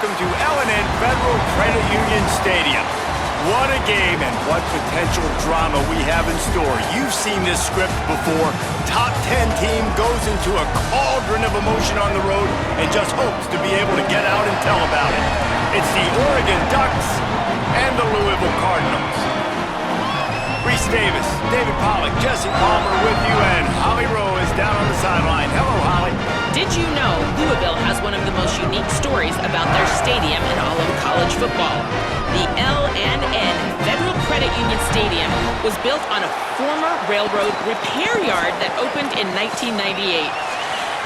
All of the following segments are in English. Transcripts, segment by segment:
welcome to L&N Federal Credit Union Stadium. What a game and what potential drama we have in store. You've seen this script before. Top 10 team goes into a cauldron of emotion on the road and just hopes to be able to get out and tell about it. It's the Oregon Ducks and the Louisville Cardinals. Reese Davis, David Pollack, Jesse Palmer with you, and Holly Rowe is down on the sideline. Hello, Holly. Did you know Louisville has one of the most unique stories about their stadium in all of college football? The L&N Federal Credit Union Stadium was built on a former railroad repair yard that opened in 1998.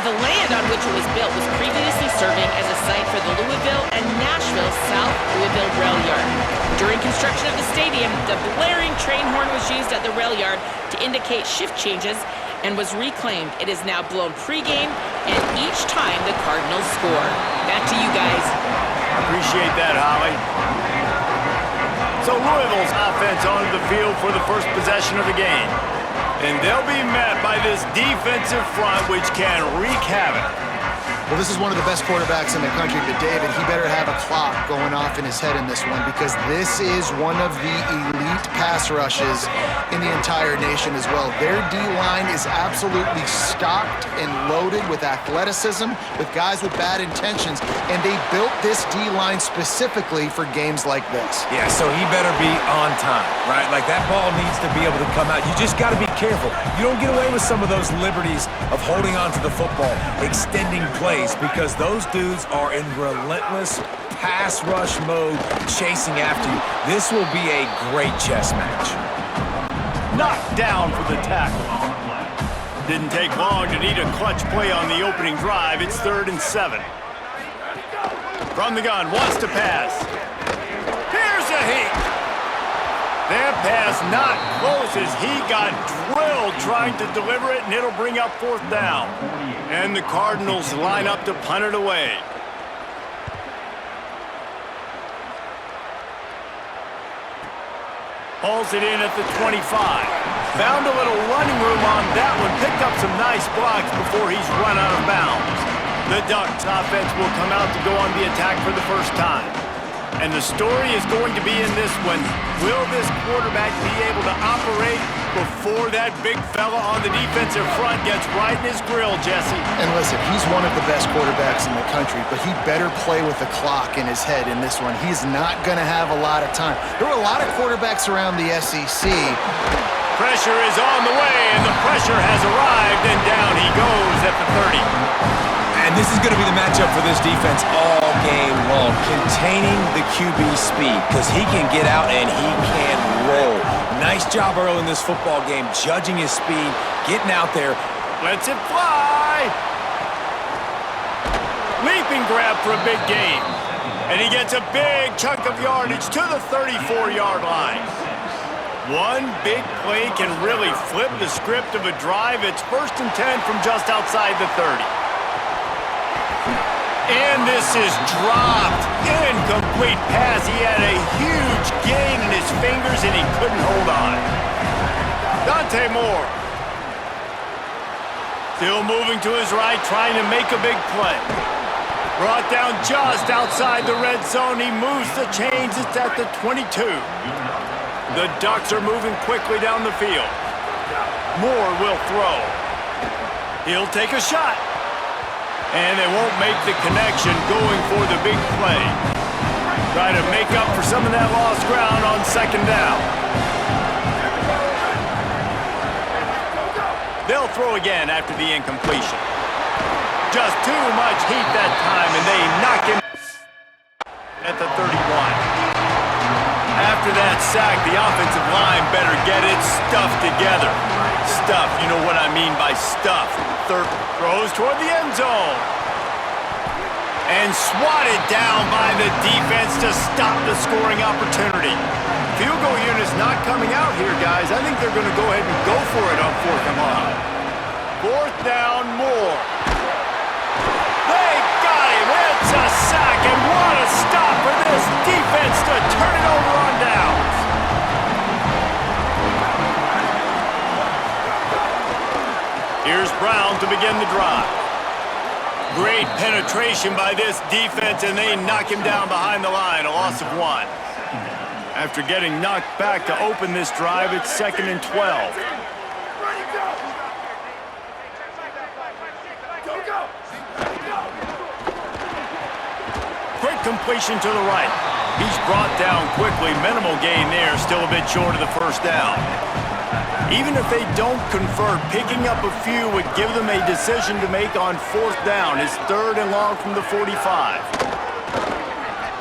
The land on which it was built was previously serving as a site for the Louisville and Nashville South Louisville Rail Yard. During construction of the stadium, the blaring train horn was used at the rail yard to indicate shift changes and was reclaimed. It is now blown pregame and each time the Cardinals score. Back to you guys. Appreciate that, Holly. So Louisville's offense onto the field for the first possession of the game. And they'll be met by this defensive front, which can wreak havoc. Well, this is one of the best quarterbacks in the country, but David, he better have a clock going off in his head in this one because this is one of the elite pass rushes in the entire nation as well. Their D-line is absolutely stocked and loaded with athleticism, with guys with bad intentions, and they built this D-line specifically for games like this. Yeah, so he better be on time, right? Like, that ball needs to be able to come out. You just got to be careful. You don't get away with some of those liberties of holding on to the football, extending plays, because those dudes are in relentless pass rush mode, chasing after you. This will be a great chess match. Knocked down for the tackle. Didn't take long to need a clutch play on the opening drive. It's 3rd and 7. From the gun, wants to pass. Here's a hit. That pass not close as he got drilled trying to deliver it, and it'll bring up 4th down. And the Cardinals line up to punt it away. Hauls it in at the 25. Found a little running room on that one. Picked up some nice blocks before he's run out of bounds. The Ducks offense will come out to go on the attack for the first time. And the story is going to be in this one. Will this quarterback be able to operate before that big fella on the defensive front gets right in his grill, Jesse? And listen, he's one of the best quarterbacks in the country, but he better play with the clock in his head in this one. He's not going to have a lot of time. There were a lot of quarterbacks around the SEC. Pressure is on the way, and the pressure has arrived, and down he goes at the 30. And this is going to be the matchup for this defense all game long, containing the QB speed, because he can get out and he can roll. Nice job early in this football game, judging his speed, getting out there. Lets it fly. Leaping grab for a big gain. And he gets a big chunk of yardage to the 34-yard line. One big play can really flip the script of a drive. It's 1st and 10 from just outside the 30. And this is dropped. Incomplete pass. He had a huge gain in his fingers and he couldn't hold on. Dante Moore. Still moving to his right, trying to make a big play. Brought down just outside the red zone. He moves the chains. It's at the 22. The Ducks are moving quickly down the field. Moore will throw. He'll take a shot. And they won't make the connection going for the big play. Try to make up for some of that lost ground on 2nd down. They'll throw again after the incompletion. Just too much heat that time, and they knock him at the 31. After that sack, the offensive line better get its stuff together. Stuff, you know what I mean by stuff. Third throws toward the end zone. And swatted down by the defense to stop the scoring opportunity. Field goal unit's not coming out here, guys. I think they're going to go ahead and go for it on 4th and long. 4th down, Moore. They got him. It's a sack, and what a stop for this defense to turn it over on downs. Here's Brown to begin the drive. Great Great penetration by this defense, and they knock him down behind the line, a loss of 1. After getting knocked back to open this drive, it's 2nd and 12. Quick completion to the right. He's brought down quickly. Minimal gain there, still a bit short of the first down. Even if they don't convert, picking up a few would give them a decision to make on 4th down. It's 3rd and long from the 45.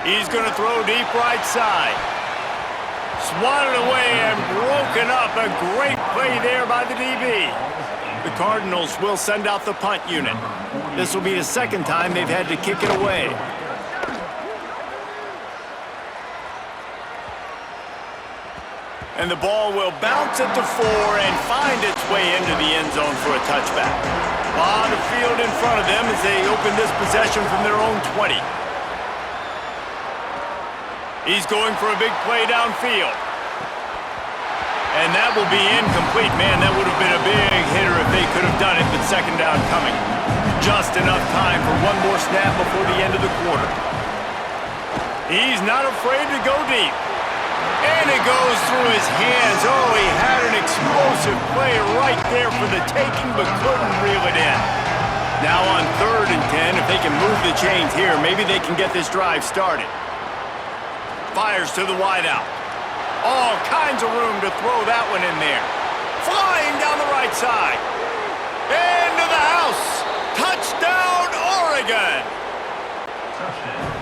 He's going to throw deep right side. Swatted away and broken up. A great play there by the DB. The Cardinals will send out the punt unit. This will be the 2nd time they've had to kick it away. And the ball will bounce at the 4 and find its way into the end zone for a touchback. A lot of field in front of them as they open this possession from their own 20. He's going for a big play downfield. And that will be incomplete. Man, that would have been a big hitter if they could have done it, but 2nd down coming. Just enough time for one more snap before the end of the quarter. He's not afraid to go deep. And it goes through his hands. Oh, he had an explosive play right there for the taking, but couldn't reel it in. Now on 3rd and 10, if they can move the chains here, maybe they can get this drive started. Fires to the wideout. All kinds of room to throw that one in there. Flying down the right side. Into the house. Touchdown, Oregon.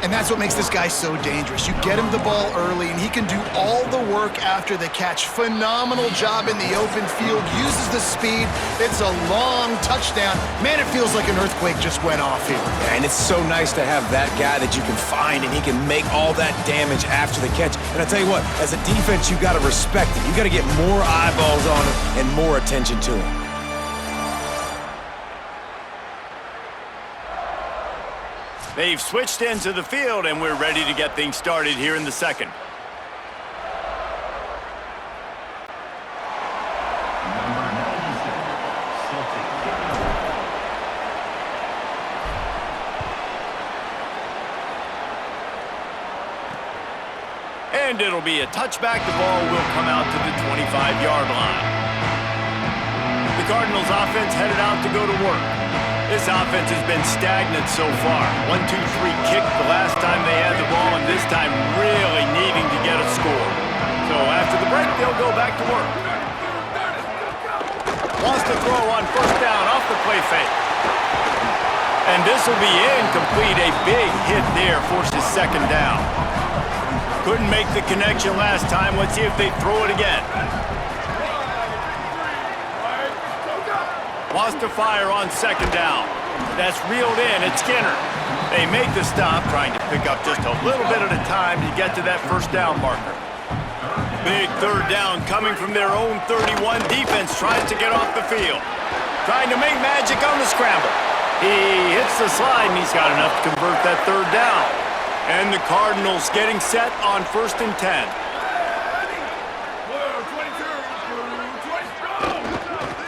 And that's what makes this guy so dangerous. You get him the ball early, and he can do all the work after the catch. Phenomenal job in the open field. Uses the speed. It's a long touchdown. Man, it feels like an earthquake just went off here. Yeah, and it's so nice to have that guy that you can find, and he can make all that damage after the catch. And I tell you what, as a defense, you got to respect it. You got to get more eyeballs on him and more attention to him. They've switched into the field, and we're ready to get things started here in the 2nd. And it'll be a touchback. The ball will come out to the 25-yard line. The Cardinals offense headed out to go to work. This offense has been stagnant so far. 1-2-3 kick the last time they had the ball, and this time really needing to get a score. So after the break, they'll go back to work. Wants to throw on 1st down off the play fake. And this will be incomplete. A big hit there forces 2nd down. Couldn't make the connection last time. Let's see if they throw it again. Wants to fire on 2nd down. That's reeled in. It's Skinner. They make the stop, trying to pick up just a little bit at a time to get to that 1st down marker. Big 3rd down coming from their own 31. Defense tries to get off the field. Trying to make magic on the scramble. He hits the slide, and he's got enough to convert that 3rd down. And the Cardinals getting set on 1st and 10.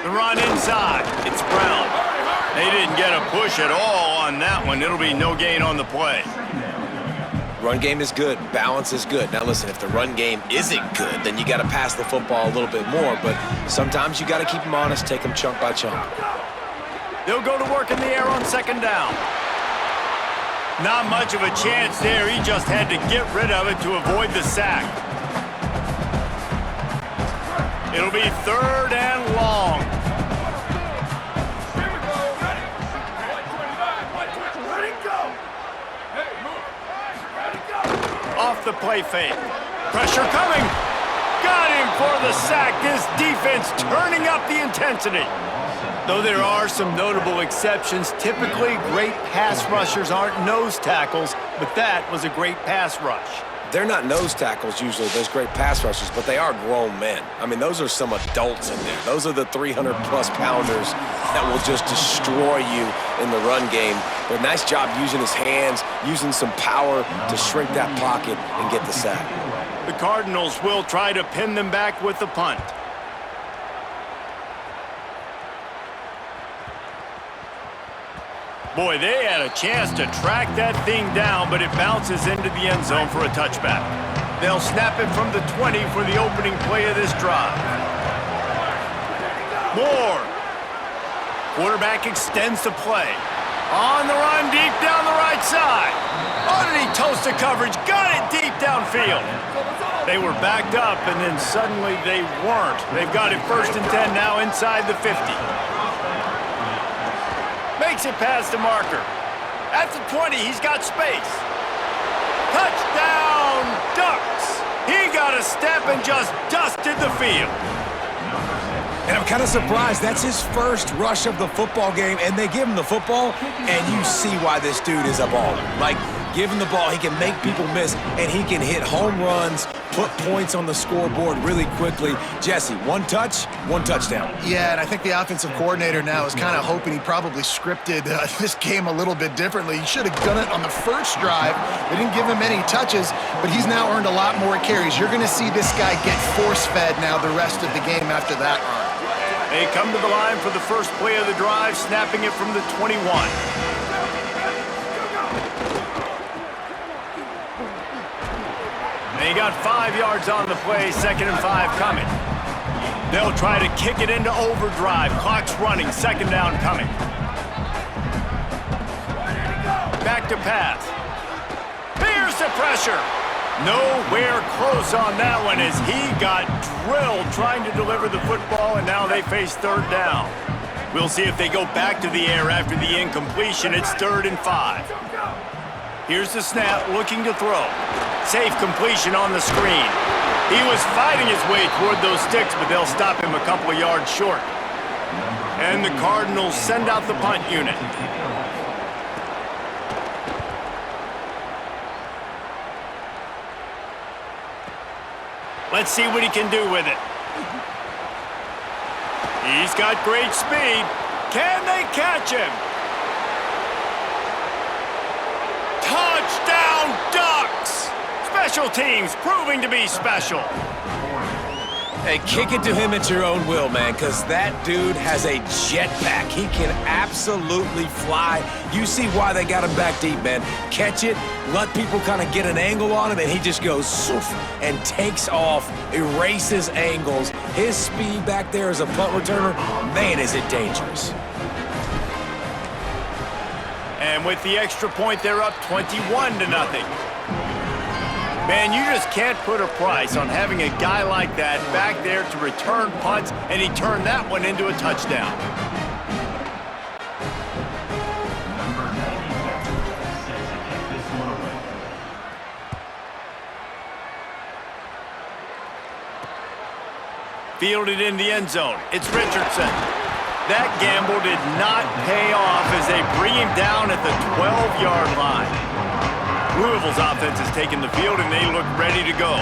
The run inside. It's Brown. They didn't get a push at all on that one. It'll be no gain on the play. Run game is good. Balance is good. Now listen, if the run game isn't good, then you got to pass the football a little bit more. But sometimes you got to keep them honest, take them chunk by chunk. They'll go to work in the air on 2nd down. Not much of a chance there. He just had to get rid of it to avoid the sack. It'll be 3rd and long. Off the play fake. Pressure coming. Got him for the sack. This defense turning up the intensity. Though there are some notable exceptions, typically great pass rushers aren't nose tackles, but that was a great pass rush. They're not nose tackles usually, those great pass rushers, but they are grown men. I mean, those are some adults in there. Those are the 300-plus pounders that will just destroy you in the run game. But nice job using his hands, using some power to shrink that pocket and get the sack. The Cardinals will try to pin them back with the punt. Boy, they had a chance to track that thing down, but it bounces into the end zone for a touchback. They'll snap it from the 20 for the opening play of this drive. Moore. Quarterback extends the play. On the run, deep down the right side. Underneath toasted coverage, got it deep downfield. They were backed up, and then suddenly they weren't. They've got it 1st and 10 now inside the 50. Makes it past the marker. At the 20, he's got space. Touchdown, Ducks! He got a step and just dusted the field. And I'm kind of surprised. That's his first rush of the football game, and they give him the football, and you see why this dude is a baller. Like, give him the ball, he can make people miss, and he can hit home runs, put points on the scoreboard really quickly. Jesse, 1 touch, 1 touchdown. Yeah, and I think the offensive coordinator now is kind of hoping he probably scripted this game a little bit differently. He should have done it on the first drive. They didn't give him any touches, but he's now earned a lot more carries. You're going to see this guy get force-fed now the rest of the game after that run. They come to the line for the first play of the drive, snapping it from the 21. They got 5 yards on the play, 2nd and 5 coming. They'll try to kick it into overdrive. Clock's running, 2nd down coming. Back to pass. Here's the pressure. Nowhere close on that one as he got drilled trying to deliver the football, and now they face 3rd down. We'll see if they go back to the air after the incompletion. It's 3rd and 5. Here's the snap, looking to throw. Safe completion on the screen. He was fighting his way toward those sticks, but they'll stop him a couple of yards short. And the Cardinals send out the punt unit. Let's see what he can do with it. He's got great speed. Can they catch him? Touchdown, Ducks! Special teams proving to be special. Hey, kick it to him at your own will, man, because that dude has a jetpack. He can absolutely fly. You see why they got him back deep, man. Catch it, let people kind of get an angle on him, and he just goes soof and takes off, erases angles. His speed back there as a punt returner, man, is it dangerous. And with the extra point, they're up 21-0. Man, you just can't put a price on having a guy like that back there to return punts, and he turned that one into a touchdown. Fielded in the end zone. It's Richardson. That gamble did not pay off as they bring him down at the 12-yard line. Louisville's offense has taken the field, and they look ready to go.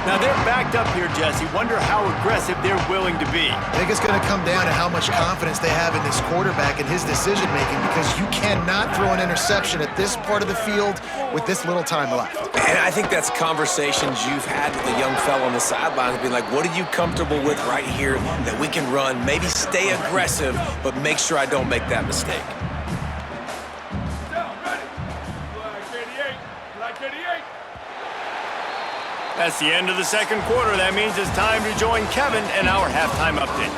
Now, they're backed up here, Jesse. Wonder how aggressive they're willing to be. I think it's going to come down to how much confidence they have in this quarterback and his decision-making, because you cannot throw an interception at this part of the field with this little time left. And I think that's conversations you've had with the young fella on the sidelines, being like, what are you comfortable with right here that we can run? Maybe stay aggressive, but make sure I don't make that mistake. That's the end of the second quarter. That means it's time to join Kevin in our halftime update.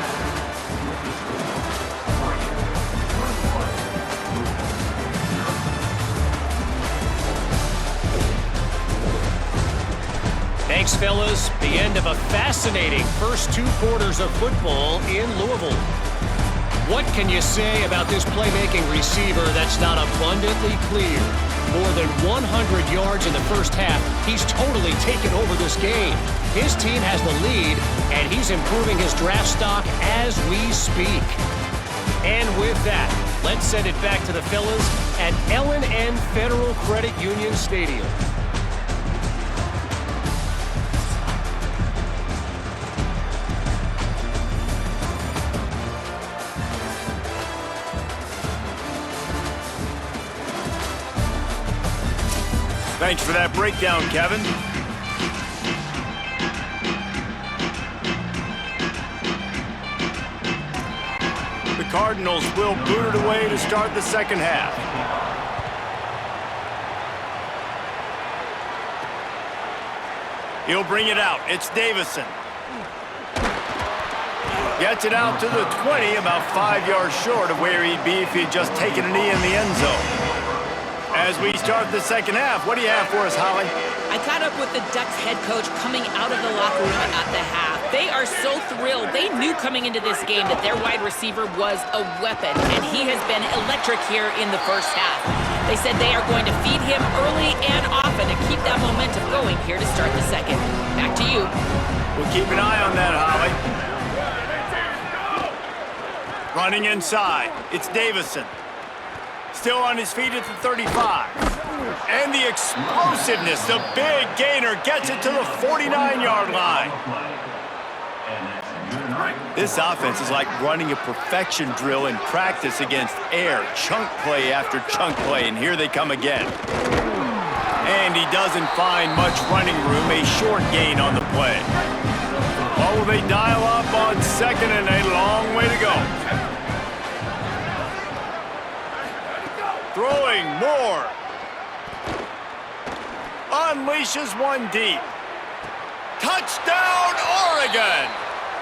Thanks, fellas. The end of a fascinating first 2 quarters of football in Louisville. What can you say about this playmaking receiver that's not abundantly clear? More than 100 yards in the first half. He's totally taken over this game. His team has the lead, and he's improving his draft stock as we speak. And with that, let's send it back to the fellas at L&N Federal Credit Union Stadium. Thanks for that breakdown, Kevin. The Cardinals will boot it away to start the second half. He'll bring it out. It's Davison. Gets it out to the 20, about 5 yards short of where he'd be if he'd just taken a knee in the end zone. As we start the second half, what do you have for us, Holly? I caught up with the Ducks head coach coming out of the locker room at the half. They are so thrilled. They knew coming into this game that their wide receiver was a weapon, and he has been electric here in the first half. They said they are going to feed him early and often to keep that momentum going here to start the second. Back to you. We'll keep an eye on that, Holly. Running inside, it's Davison. Still on his feet at the 35. And the explosiveness, the big gainer gets it to the 49-yard line. This offense is like running a perfection drill in practice against air, chunk play after chunk play, and here they come again. And he doesn't find much running room, a short gain on the play. Oh, they dial up on second and a long way to go. Throwing more. Unleashes one deep. Touchdown, Oregon!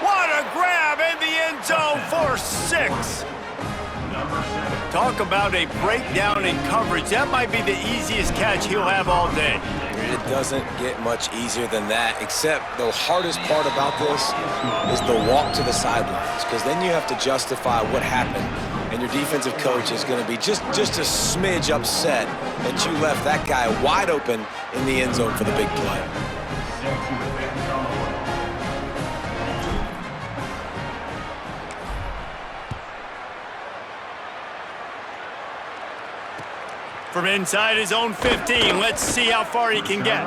What a grab in the end zone for 6. Talk about a breakdown in coverage. That might be the easiest catch he'll have all day. It doesn't get much easier than that, except the hardest part about this is the walk to the sidelines, because then you have to justify what happened, and your defensive coach is going to be just a smidge upset that you left that guy wide open in the end zone for the big play. From inside his own 15, let's see how far he can get.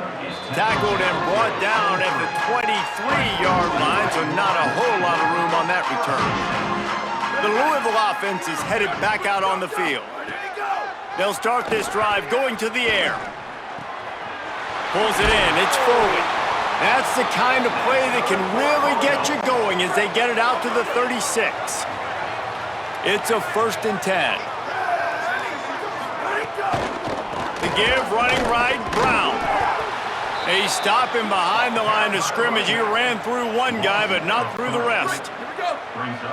Tackled and brought down at the 23-yard line, so not a whole lot of room on that return. The Louisville offense is headed back out on the field. They'll start this drive going to the air. Pulls it in, it's Foley. That's the kind of play that can really get you going as they get it out to the 36. It's a 1st and 10. Give, running right, Brown. They stop him behind the line of scrimmage. He ran through one guy, but not through the rest.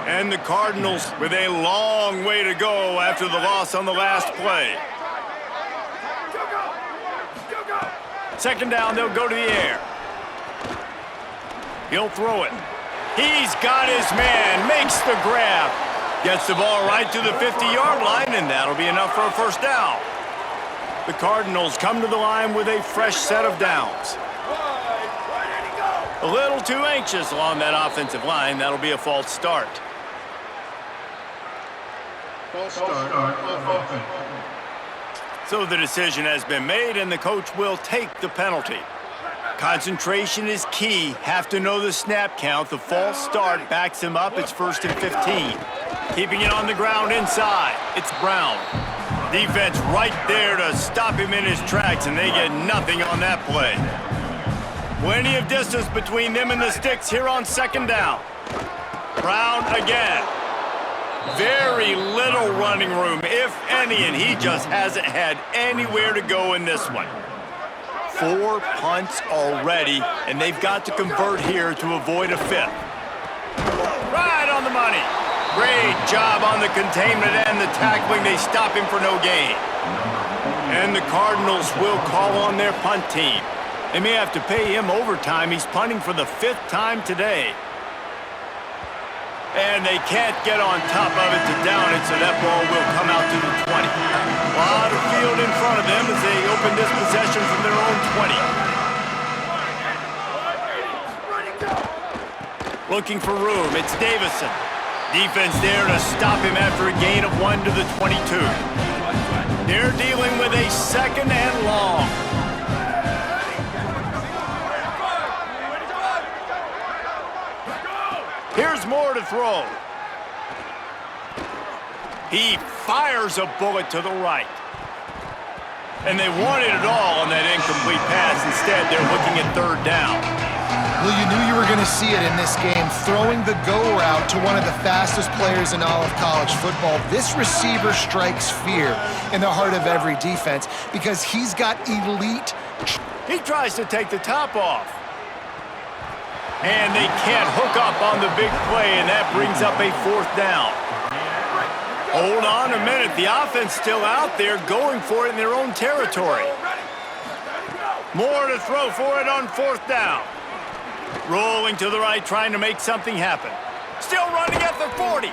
And the Cardinals with a long way to go after the loss on the last play. Second down, they'll go to the air. He'll throw it. He's got his man, makes the grab. Gets the ball right to the 50-yard line, and that'll be enough for a first down. The Cardinals come to the line with a fresh set of downs. A little too anxious along that offensive line. That'll be a false start. So the decision has been made, and the coach will take the penalty. Concentration is key. Have to know the snap count. The false start backs him up. It's 1st and 15. Keeping it on the ground inside. It's Brown. Defense right there to stop him in his tracks, and they get nothing on that play. Plenty of distance between them and the sticks here on second down. Brown again. Very little running room, if any, and he just hasn't had anywhere to go in this one. 4 punts already, and they've got to convert here to avoid a 5th. Right on the money. Great job on the containment and the tackling. They stop him for no gain. And the Cardinals will call on their punt team. They may have to pay him overtime. He's punting for the 5th time today. And they can't get on top of it to down it, so that ball will come out to the 20. A lot of field in front of them as they open this possession from their own 20. Looking for room, it's Davison. Defense there to stop him after a gain of 1 to the 22. They're dealing with a 2nd and long. Here's more to throw. He fires a bullet to the right. And they wanted it all on that incomplete pass. Instead, they're looking at 3rd down. Well, you knew you were going to see it in this game, throwing the go route to one of the fastest players in all of college football. This receiver strikes fear in the heart of every defense because he's got elite. He tries to take the top off. And they can't hook up on the big play, and that brings up a 4th down. Hold on a minute. The offense still out there going for it in their own territory. More to throw for it on 4th down. Rolling to the right, trying to make something happen. Still running at the 40.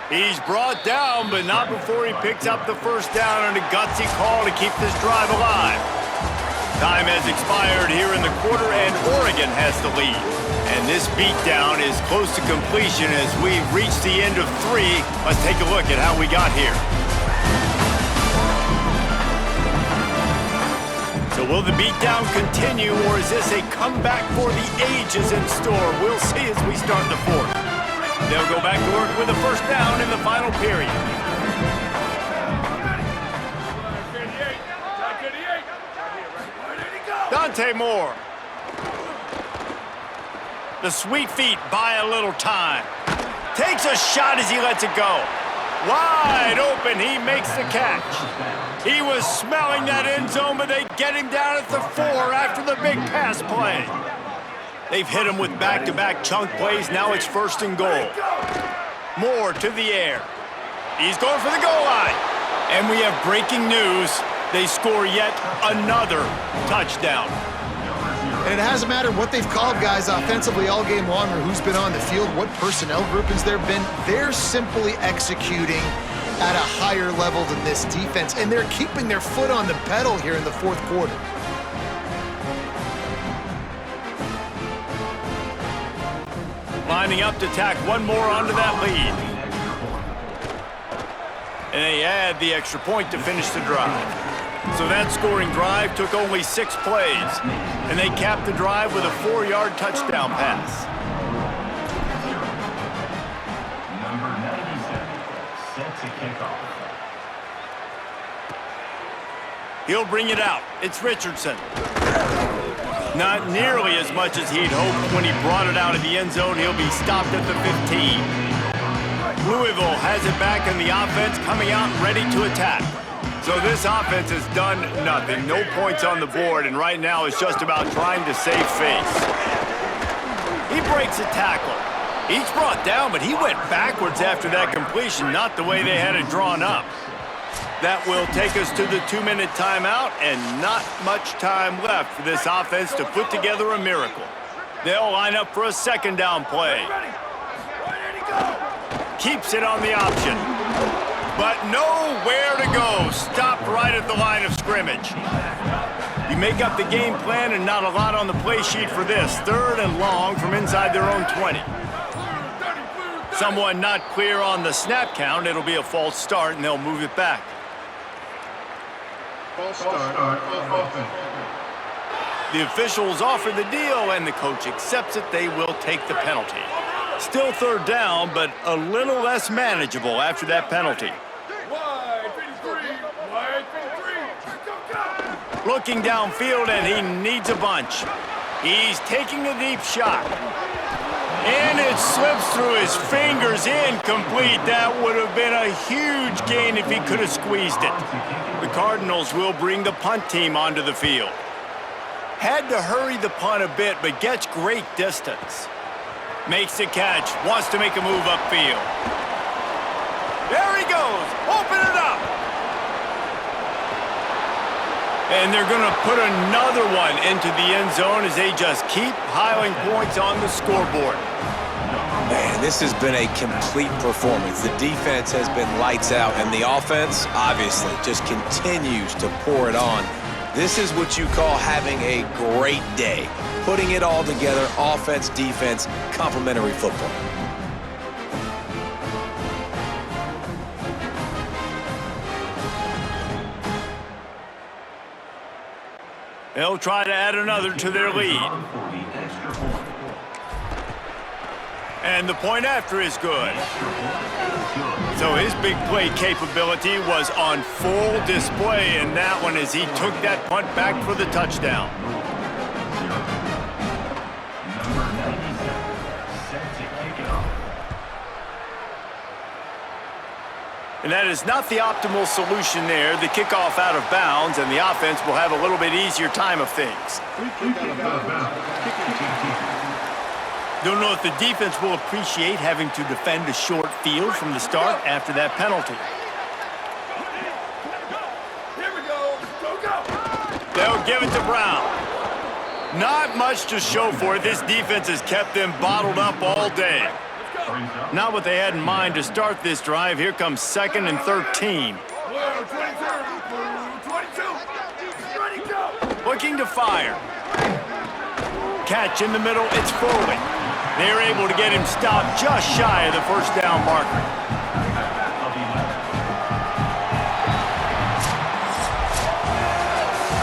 He's brought down, but not before he picks up the 1st down and a gutsy call to keep this drive alive. Time has expired here in the quarter, and Oregon has the lead. And this beatdown is close to completion as we've reached the end of 3. Let's take a look at how we got here. So will the beatdown continue, or is this a comeback for the ages in store? We'll see as we start the 4th. They'll go back to work with a 1st down in the final period. Dante Moore. The sweet feet buy a little time. Takes a shot as he lets it go. Wide open, he makes the catch. He was smelling that end zone, but they get him down at the 4 after the big pass play. They've hit him with back-to-back chunk plays. Now it's 1st and goal. Moore to the air. He's going for the goal line. And we have breaking news. They score yet another touchdown. And it hasn't mattered what they've called guys offensively all game long or who's been on the field, what personnel groupings there have been. They're simply executing at a higher level than this defense, and they're keeping their foot on the pedal here in the 4th quarter. Lining up to tack one more onto that lead. And they add the extra point to finish the drive. So that scoring drive took only 6 plays, and they capped the drive with a 4-yard touchdown pass. Number 97, set to kick off. He'll bring it out. It's Richardson. Not nearly as much as he'd hoped when he brought it out of the end zone. He'll be stopped at the 15. Louisville has it back, and the offense coming out ready to attack. So this offense has done nothing. No points on the board, and right now it's just about trying to save face. He breaks a tackle. He's brought down, but he went backwards after that completion, not the way they had it drawn up. That will take us to the 2-minute timeout, and not much time left for this offense to put together a miracle. They'll line up for a 2nd down play. Keeps it on the option. But nowhere to go. Stopped right at the line of scrimmage. You make up the game plan and not a lot on the play sheet for this. 3rd and long from inside their own 20. Someone not clear on the snap count. It'll be a false start, and they'll move it back. False start. The officials offer the deal, and the coach accepts it. They will take the penalty. Still 3rd down, but a little less manageable after that penalty. Looking downfield, and he needs a bunch. He's taking a deep shot. And it slips through his fingers, incomplete. That would have been a huge gain if he could have squeezed it. The Cardinals will bring the punt team onto the field. Had to hurry the punt a bit, but gets great distance. Makes the catch, wants to make a move upfield. There he goes, open it up. And they're going to put another one into the end zone as they just keep piling points on the scoreboard. Man, this has been a complete performance. The defense has been lights out, and the offense, obviously, just continues to pour it on. This is what you call having a great day. Putting it all together, offense, defense, complementary football. They'll try to add another to their lead. And the point after is good. So his big play capability was on full display in that one as he took that punt back for the touchdown. Number And that is not the optimal solution there. The kickoff out of bounds, and the offense will have a little bit easier time of things. Don't know if the defense will appreciate having to defend a short field from the start after that penalty. They'll give it to Brown. Not much to show for it. This defense has kept them bottled up all day. Not what they had in mind to start this drive. Here comes 2nd and 13. Looking to fire. Catch in the middle. It's Foley. They're able to get him stopped just shy of the first down marker.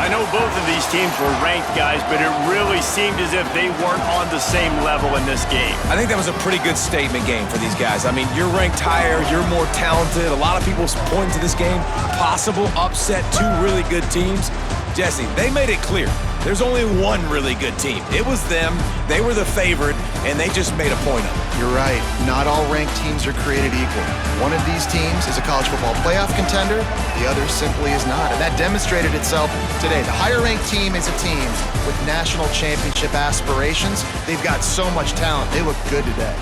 I know both of these teams were ranked, guys, but it really seemed as if they weren't on the same level in this game. I think that was a pretty good statement game for these guys. I mean, you're ranked higher, you're more talented. A lot of people point to this game, possible upset, two really good teams. Jesse, they made it clear. There's only one really good team. It was them. They were the favorite, and they just made a point of it. You're right. Not all ranked teams are created equal. One of these teams is a college football playoff contender. The other simply is not. And that demonstrated itself today. The higher-ranked team is a team with national championship aspirations. They've got so much talent. They look good today.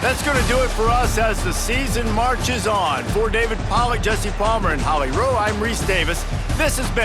That's going to do it for us as the season marches on. For David Pollack, Jesse Palmer, and Holly Rowe, I'm Reese Davis. This has been